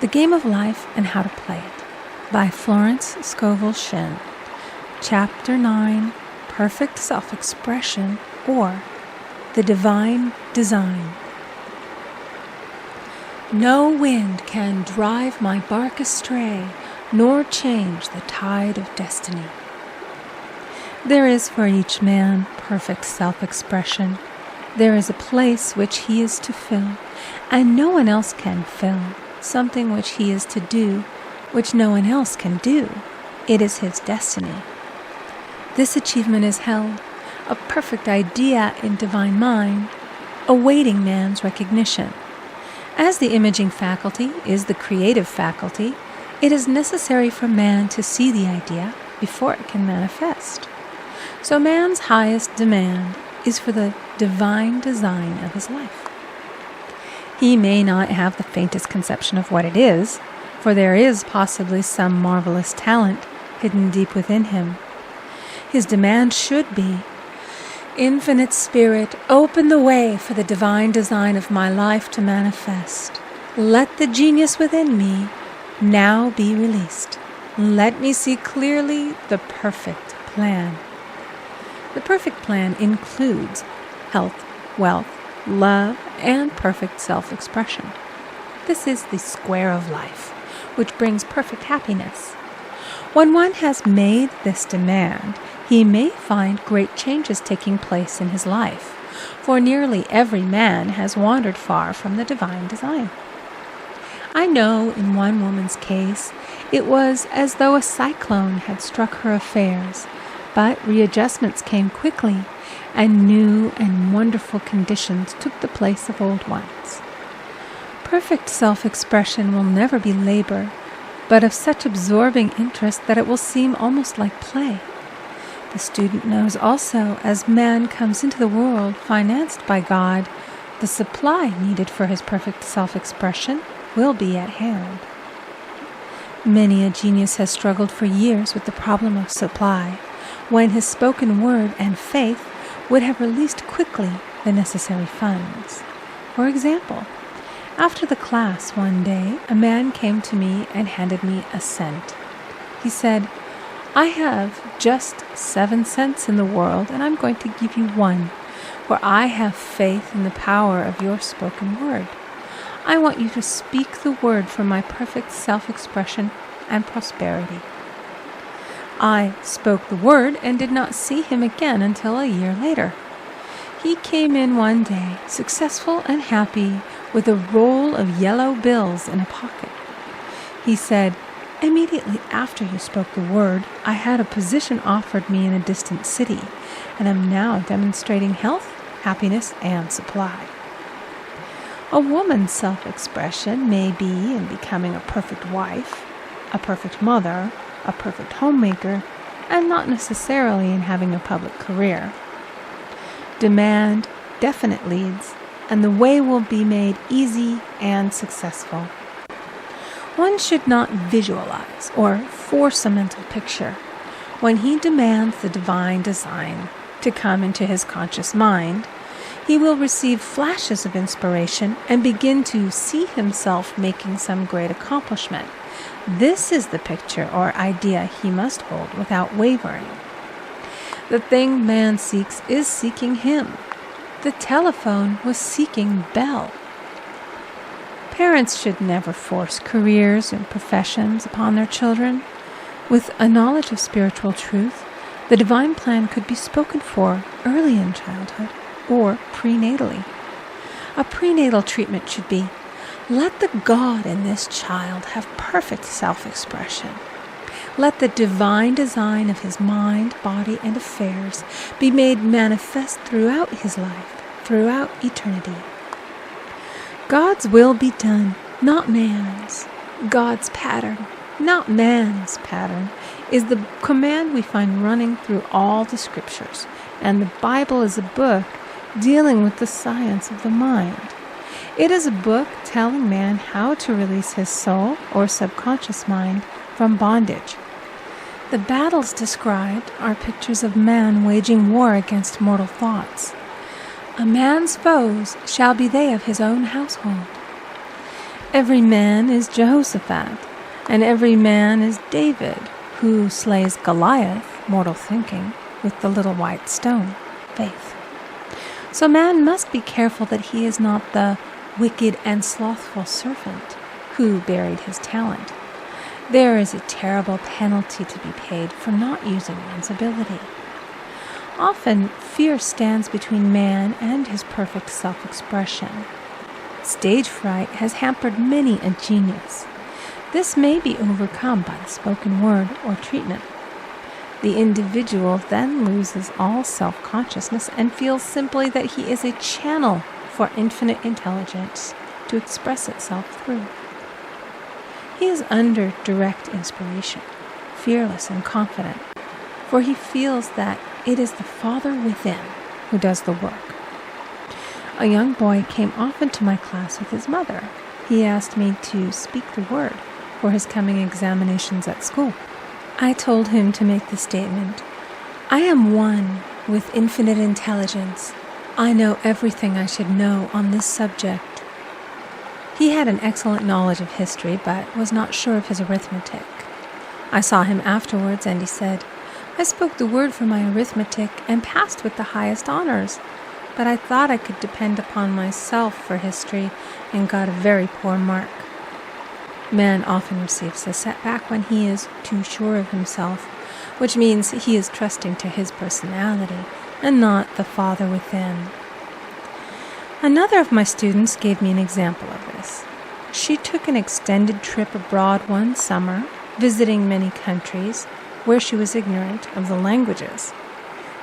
The Game of Life and How to Play It by Florence, Scovel, Shinn. Chapter 9, Perfect Self-Expression, or The Divine Design. No wind can drive my bark astray, nor change the tide of destiny. There is for each man perfect self-expression. There is a place which he is to fill, and no one else can fill, something which he is to do, which no one else can do. It is his destiny. This achievement is held, a perfect idea in divine mind, awaiting man's recognition. As the imaging faculty is the creative faculty, it is necessary for man to see the idea before it can manifest. So man's highest demand is for the divine design of his life. He may not have the faintest conception of what it is, for there is possibly some marvelous talent hidden deep within him. His demand should be, Infinite Spirit, open the way for the divine design of my life to manifest. Let the genius within me now be released. Let me see clearly the perfect plan. The perfect plan includes health, wealth, love, and perfect self-expression. This is the square of life, which brings perfect happiness. When one has made this demand, he may find great changes taking place in his life, for nearly every man has wandered far from the divine design. I know in one woman's case, it was as though a cyclone had struck her affairs, but readjustments came quickly, and new and wonderful conditions took the place of old ones. Perfect self-expression will never be labor, but of such absorbing interest that it will seem almost like play. The student knows also, as man comes into the world financed by God, the supply needed for his perfect self-expression will be at hand. Many a genius has struggled for years with the problem of supply, when his spoken word and faith would have released quickly the necessary funds. For example, after the class one day, a man came to me and handed me a cent. He said, I have just 7 cents in the world, and I'm going to give you 1, for I have faith in the power of your spoken word. I want you to speak the word for my perfect self-expression and prosperity. I spoke the word and did not see him again until a year later. He came in one day, successful and happy, with a roll of yellow bills in a pocket. He said, Immediately after you spoke the word, I had a position offered me in a distant city, and am now demonstrating health, happiness, and supply. A woman's self-expression may be in becoming a perfect wife, a perfect mother, a perfect homemaker, and not necessarily in having a public career. Demand definite leads, and the way will be made easy and successful. One should not visualize or force a mental picture. When he demands the divine design to come into his conscious mind, he will receive flashes of inspiration and begin to see himself making some great accomplishment. This is the picture or idea he must hold without wavering. The thing man seeks is seeking him. The telephone was seeking Bell. Parents should never force careers and professions upon their children. With a knowledge of spiritual truth, the divine plan could be spoken for early in childhood or prenatally. A prenatal treatment should be, let the God in this child have perfect self-expression. Let the divine design of his mind, body, and affairs be made manifest throughout his life, throughout eternity. God's will be done, not man's. God's pattern, not man's pattern, is the command we find running through all the scriptures, and the Bible is a book dealing with the science of the mind. It is a book telling man how to release his soul or subconscious mind from bondage. The battles described are pictures of man waging war against mortal thoughts. A man's foes shall be they of his own household. Every man is Jehoshaphat, and every man is David, who slays Goliath, mortal thinking, with the little white stone, faith. So man must be careful that he is not the wicked and slothful servant who buried his talent. There is a terrible penalty to be paid for not using one's ability. Often, fear stands between man and his perfect self-expression. Stage fright has hampered many a genius. This may be overcome by the spoken word or treatment. The individual then loses all self-consciousness and feels simply that he is a channel for infinite intelligence to express itself through. He is under direct inspiration, fearless and confident, for he feels that it is the Father within who does the work. A young boy came often to my class with his mother. He asked me to speak the word for his coming examinations at school. I told him to make the statement, "I am one with infinite intelligence. I know everything I should know on this subject." He had an excellent knowledge of history, but was not sure of his arithmetic. I saw him afterwards, and he said, "I spoke the word for my arithmetic and passed with the highest honors, but I thought I could depend upon myself for history and got a very poor mark." Man often receives a setback when he is too sure of himself, which means he is trusting to his personality and not the Father within. Another of my students gave me an example of this. She took an extended trip abroad one summer, visiting many countries where she was ignorant of the languages.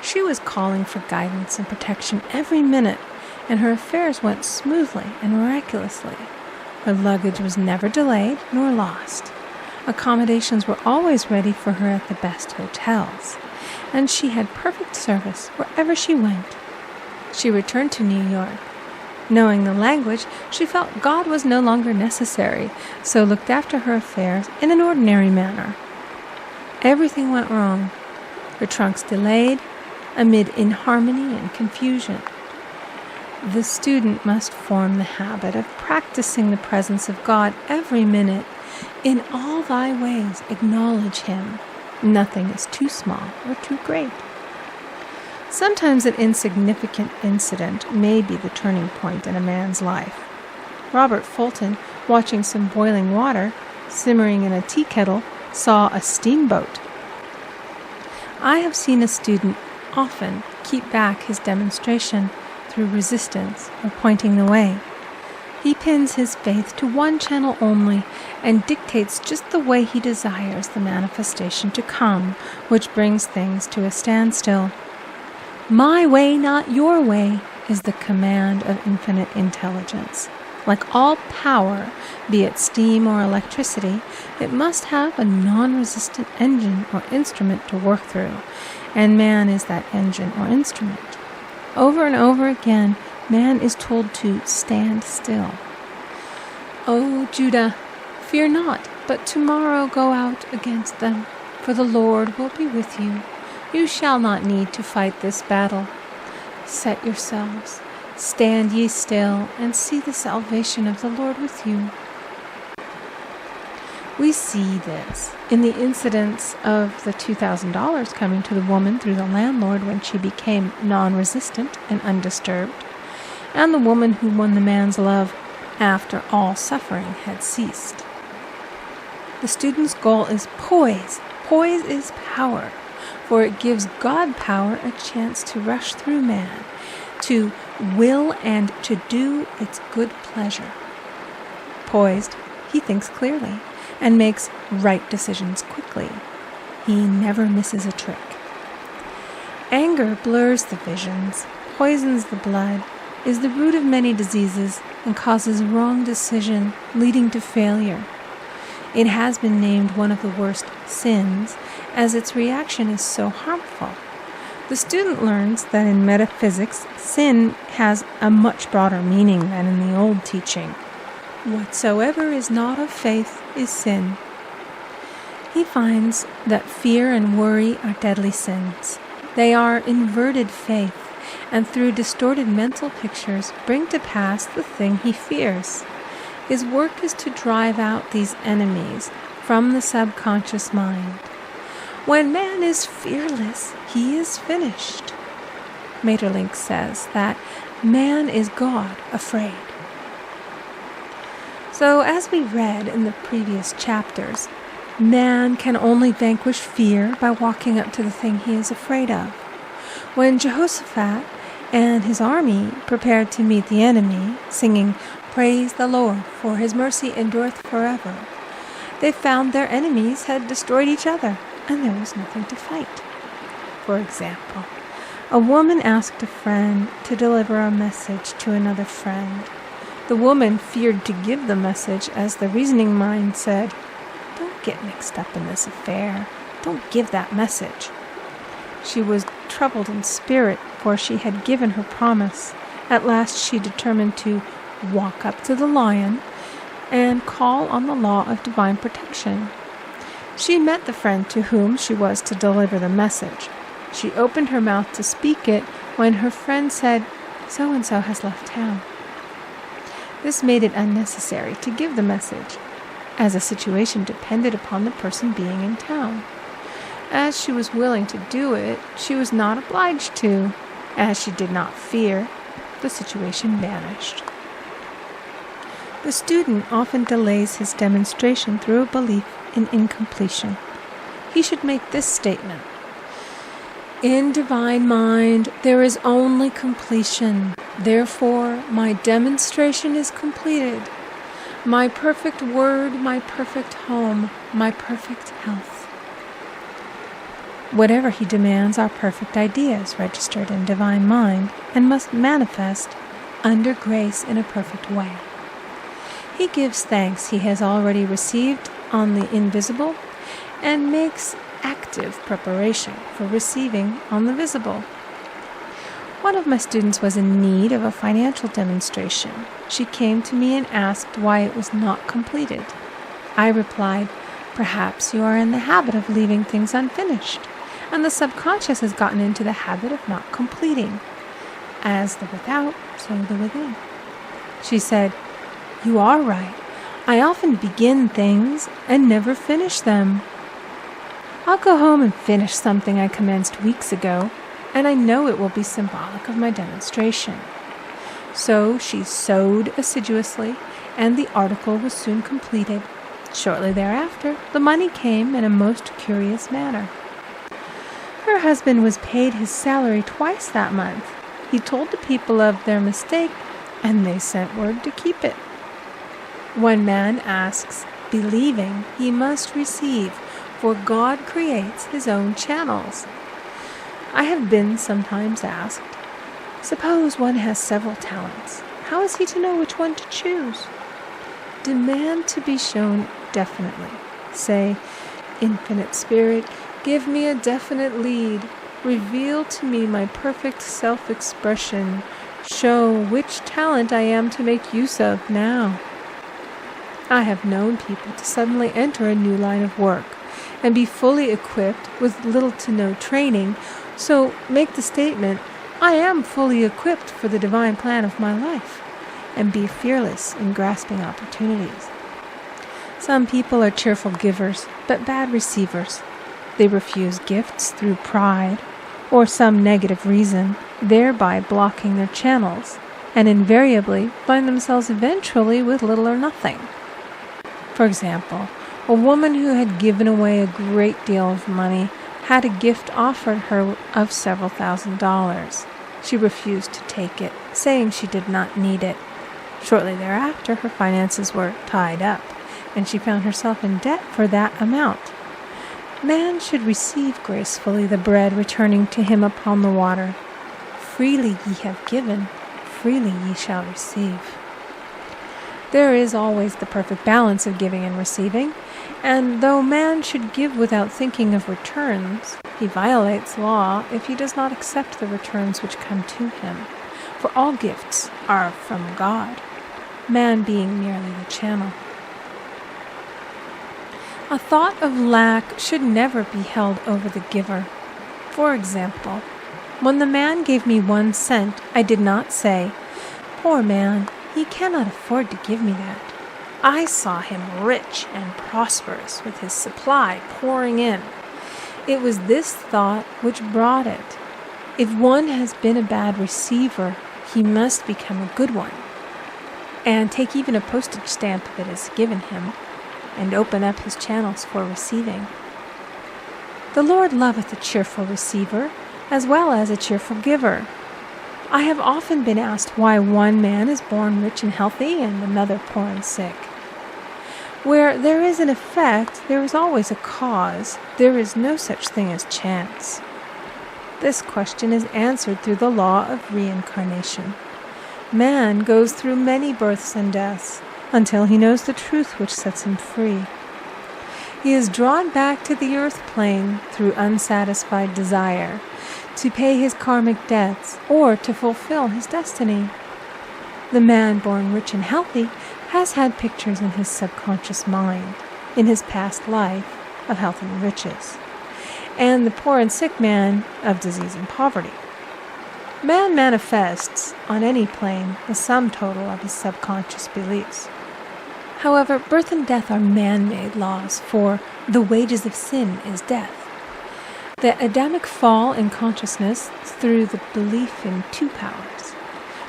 She was calling for guidance and protection every minute, and her affairs went smoothly and miraculously. Her luggage was never delayed nor lost. Accommodations were always ready for her at the best hotels, and she had perfect service wherever she went. She returned to New York. Knowing the language, she felt God was no longer necessary, so looked after her affairs in an ordinary manner. Everything went wrong. Her trunks delayed, amid inharmony and confusion. The student must form the habit of practicing the presence of God every minute. In all thy ways acknowledge him. Nothing is too small or too great. Sometimes an insignificant incident may be the turning point in a man's life. Robert Fulton, watching some boiling water simmering in a tea kettle, saw a steamboat. I have seen a student often keep back his demonstration through resistance or pointing the way. He pins his faith to one channel only and dictates just the way he desires the manifestation to come, which brings things to a standstill. "My way, not your way," is the command of infinite intelligence. Like all power, be it steam or electricity, it must have a non-resistant engine or instrument to work through, and man is that engine or instrument. Over and over again, man is told to stand still. "O Judah, fear not, but tomorrow go out against them, for the Lord will be with you. You shall not need to fight this battle. Set yourselves, stand ye still, and see the salvation of the Lord with you." We see this in the incidents of the $2,000 coming to the woman through the landlord when she became non-resistant and undisturbed, and the woman who won the man's love after all suffering had ceased. The student's goal is poise. Poise is power, for it gives God power a chance to rush through man, to will and to do its good pleasure. Poised, he thinks clearly and makes right decisions quickly. He never misses a trick. Anger blurs the visions, poisons the blood, is the root of many diseases, and causes wrong decision, leading to failure. It has been named one of the worst sins, as its reaction is so harmful. The student learns that in metaphysics, sin has a much broader meaning than in the old teaching. Whatsoever is not of faith is sin. He finds that fear and worry are deadly sins. They are inverted faith, and through distorted mental pictures bring to pass the thing he fears. His work is to drive out these enemies from the subconscious mind. When man is fearless, he is finished. Maeterlinck says that man is God afraid. So, as we read in the previous chapters, man can only vanquish fear by walking up to the thing he is afraid of. When Jehoshaphat and his army prepared to meet the enemy, singing, "Praise the Lord, for his mercy endureth forever," they found their enemies had destroyed each other, and there was nothing to fight. For example, a woman asked a friend to deliver a message to another friend. The woman feared to give the message, as the reasoning mind said, "Don't get mixed up in this affair. Don't give that message." She was troubled in spirit, for she had given her promise. At last she determined to walk up to the lion and call on the law of divine protection. She met the friend to whom she was to deliver the message. She opened her mouth to speak it when her friend said, "So-and-so has left town." This made it unnecessary to give the message, as the situation depended upon the person being in town. As she was willing to do it, she was not obliged to. As she did not fear, the situation vanished. The student often delays his demonstration through a belief in incompletion. He should make this statement: "In divine mind, there is only completion. Therefore, my demonstration is completed. My perfect word, my perfect home, my perfect health." Whatever he demands are perfect ideas registered in divine mind and must manifest under grace in a perfect way. He gives thanks he has already received on the invisible and makes active preparation for receiving on the visible. One of my students was in need of a financial demonstration. She came to me and asked why it was not completed. I replied, "Perhaps you are in the habit of leaving things unfinished, and the subconscious has gotten into the habit of not completing. As the without, so the within." She said, "You are right. I often begin things and never finish them. I'll go home and finish something I commenced weeks ago, and I know it will be symbolic of my demonstration." So she sewed assiduously, and the article was soon completed. Shortly thereafter, the money came in a most curious manner. Her husband was paid his salary twice that month. He told the people of their mistake, and they sent word to keep it. When man asks, believing, he must receive, for God creates his own channels. I have been sometimes asked, suppose one has several talents. How is he to know which one to choose? Demand to be shown definitely. Say, "Infinite Spirit, give me a definite lead. Reveal to me my perfect self-expression. Show which talent I am to make use of now." I have known people to suddenly enter a new line of work and be fully equipped with little to no training, so make the statement, "I am fully equipped for the divine plan of my life," and be fearless in grasping opportunities. Some people are cheerful givers, but bad receivers. They refuse gifts through pride or some negative reason, thereby blocking their channels, and invariably find themselves eventually with little or nothing. For example, a woman who had given away a great deal of money had a gift offered her of several $1,000s. She refused to take it, saying she did not need it. Shortly thereafter, her finances were tied up, and she found herself in debt for that amount. Man should receive gracefully the bread returning to him upon the water. Freely ye have given, freely ye shall receive. There is always the perfect balance of giving and receiving, and though man should give without thinking of returns, he violates law if he does not accept the returns which come to him, for all gifts are from God, man being merely the channel. A thought of lack should never be held over the giver. For example, when the man gave me 1 cent, I did not say, "Poor man, he cannot afford to give me that." I saw him rich and prosperous, with his supply pouring in. It was this thought which brought it. If one has been a bad receiver, he must become a good one, and take even a postage stamp that is given him, and open up his channels for receiving. The Lord loveth a cheerful receiver, as well as a cheerful giver. I have often been asked why one man is born rich and healthy and another poor and sick. Where there is an effect, there is always a cause. There is no such thing as chance. This question is answered through the law of reincarnation. Man goes through many births and deaths until he knows the truth which sets him free. He is drawn back to the earth plane through unsatisfied desire, to pay his karmic debts or to fulfill his destiny. The man born rich and healthy has had pictures in his subconscious mind, in his past life, of health and riches, and the poor and sick man of disease and poverty. Man manifests on any plane the sum total of his subconscious beliefs. However, birth and death are man-made laws, for the wages of sin is death. The Adamic fall in consciousness through the belief in two powers.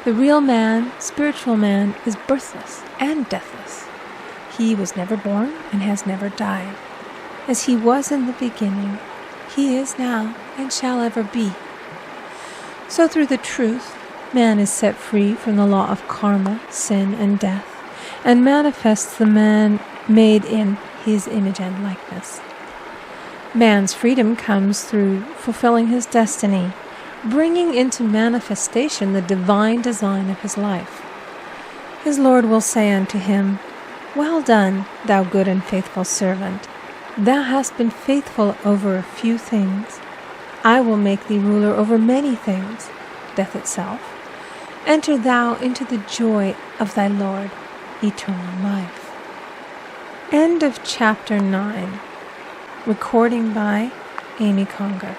The real man, spiritual man, is birthless and deathless. He was never born and has never died. As he was in the beginning, he is now and shall ever be. So through the truth, man is set free from the law of karma, sin, and death, and manifests the man made in his image and likeness. Man's freedom comes through fulfilling his destiny, bringing into manifestation the divine design of his life. His Lord will say unto him, "Well done, thou good and faithful servant. Thou hast been faithful over a few things. I will make thee ruler over many things, death itself. Enter thou into the joy of thy Lord, eternal life." End of chapter 9. Recording by Amy Conger.